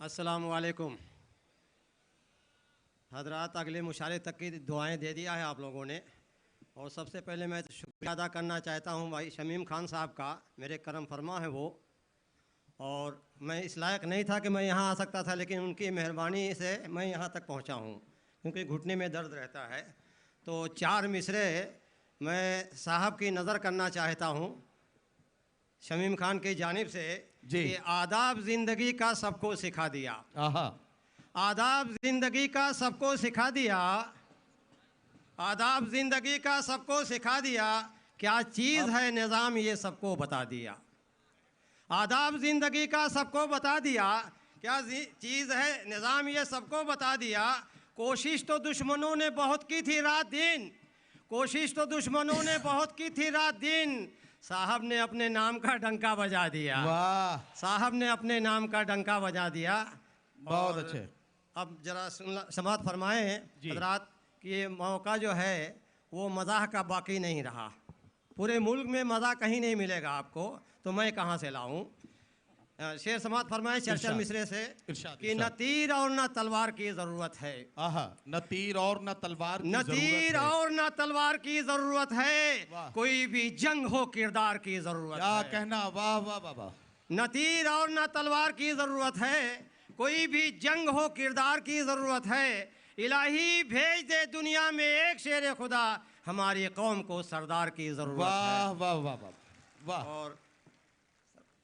अस्सलामु अलैकुम हजरात, अगले मुशारे तक की दुआएं दे दिया है आप लोगों ने। और सबसे पहले मैं शुक्रिया अदा करना चाहता हूं भाई शमीम खान साहब का, मेरे करम फरमा है वो। और मैं इस लायक नहीं था कि मैं यहाँ आ सकता था, लेकिन उनकी मेहरबानी से मैं यहाँ तक पहुँचा हूँ, क्योंकि घुटने में दर्द रहता है। तो 4 मिसरे मैं साहब की नज़र करना चाहता हूँ शमीम खान की जानिब से कि आदाब ज़िंदगी का सबको सिखा दिया। आदाब ज़िंदगी का सबको सिखा दिया, आदाब ज़िंदगी का सबको सिखा दिया, क्या चीज़ है निज़ाम ये सबको बता दिया। आदाब ज़िंदगी का सबको बता दिया, क्या चीज़ है निज़ाम ये सबको बता दिया। कोशिश तो दुश्मनों ने बहुत की थी रात दिन, कोशिश तो दुश्मनों ने बहुत की थी रात दिन, साहब ने अपने नाम का डंका बजा दिया। वाह, साहब ने अपने नाम का डंका बजा दिया। बहुत अच्छे। अब जरा समाअत फरमाएं हज़रात कि ये मौका जो है वो मज़ाह का बाकी नहीं रहा। पूरे मुल्क में मज़ा कहीं नहीं मिलेगा आपको, तो मैं कहाँ से लाऊं। शेर समाअत फरमाएं चर्चल मिसरे से कि न तीर और न तलवार की ज़रूरत है। न तीर और न तलवार की, न तीर और न तलवार की ज़रूरत है, कोई भी जंग हो किरदार की ज़रूरत है। क्या कहना, वाह वाह वाह वाह। न तीर और न तलवार की ज़रूरत है, कोई भी जंग हो किरदार की ज़रूरत है। इलाही भेज दे दुनिया में एक शेर खुदा, हमारी कौम को सरदार की ज़रूरत है। वाह वाह वाह वाह वाह। और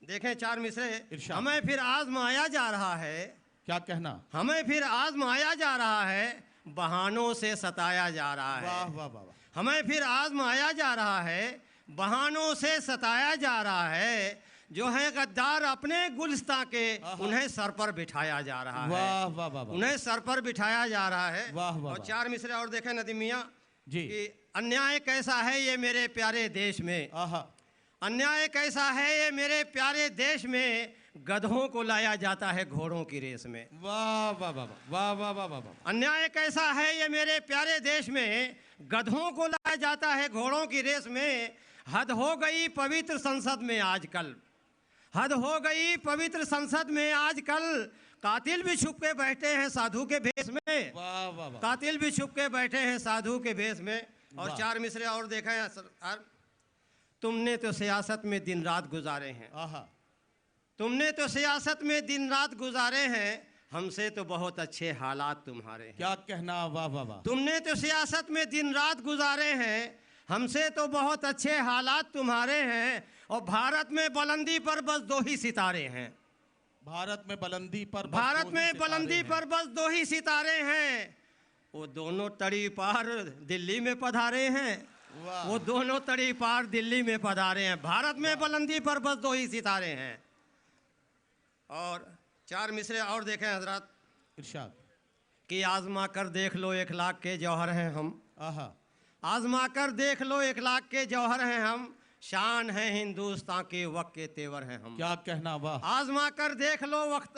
देखें 4 मिसरे, हमें फिर आजमाया जा रहा है। क्या कहना, हमें फिर आजमाया जा रहा है, बहानों से सताया जा रहा है। वाह वाह वाह। हमें फिर आजमाया जा रहा है, बहानों से सताया जा रहा है। जो है गद्दार अपने गुलिस्तां के, उन्हें सर पर बिठाया जा रहा है। वाह वाह वाह। उन्हें सर पर बिठाया जा रहा है। वाह वाह। और 4 मिसरे और देखें नदीम मियां जी कि अन्याय कैसा है ये मेरे प्यारे देश में, अन्याय कैसा है ये मेरे प्यारे देश में, गधों को लाया जाता है घोड़ों की रेस में। वाह वाह वाह वाह वाह वाह वाह। अन्याय कैसा है ये मेरे प्यारे देश में, गधों को लाया जाता है घोड़ों की रेस में। हद हो गई पवित्र संसद में आजकल, हद हो गई पवित्र संसद में आजकल, कातिल भी छुप के बैठे हैं साधु के भेष में। वाह वाह वाह। कातिल भी छुप के बैठे हैं साधु के भेष में। और 4 मिसरे और देखा है सरकार, तुमने तो सियासत में दिन रात गुजारे हैं, तुमने तो सियासत में दिन रात गुजारे हैं, हमसे तो बहुत अच्छे हालात तुम्हारे हैं। क्या कहना, वाह वाह वाह। तुमने तो सियासत में दिन रात गुजारे हैं, हमसे तो बहुत अच्छे हालात तुम्हारे हैं। और भारत में बुलंदी पर बस 2 ही सितारे हैं, भारत में बुलंदी पर, भारत में बुलंदी पर बस 2 ही सितारे हैं। वो दोनों तड़ी पार दिल्ली में पधारे हैं, वो दोनों तड़ी पार दिल्ली में पधारे हैं। भारत में बुलंदी पर बस 2 ही सितारे हैं। और 4 मिसरे और देखें हजरत, इरशाद कि आजमा कर देख लो 1 लाख के जौहर हैं हम, आजमा कर देख लो 1 लाख के जौहर हैं हम, शान है हिंदुस्तान के वक्त के तेवर हैं हम। क्या कहना, वाह। आजमा कर देख लो वक्त,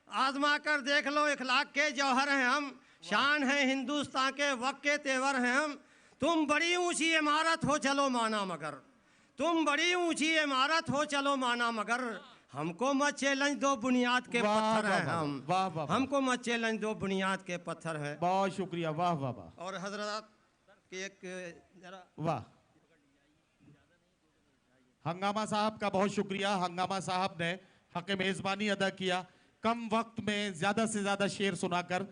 आजमा कर देख लो 1 लाख के जौहर हैं हम, शान है हिंदुस्तान के वक्त के तेवर हैं हम। तुम बड़ी ऊंची इमारत हो चलो माना मगर, तुम बड़ी ऊंची इमारत हो चलो माना मगर, हमको मत चैलेंज दो बुनियाद के पत्थर हैं हम। हमको मत चैलेंज दो बुनियाद के पत्थर हैं। बहुत शुक्रिया, वाह वाह वाह। और हजरत की एक जरा, वाह, हंगामा साहब का बहुत शुक्रिया। हंगामा साहब ने हक मेजबानी अदा किया, कम वक्त में ज्यादा से ज्यादा शेर सुनाकर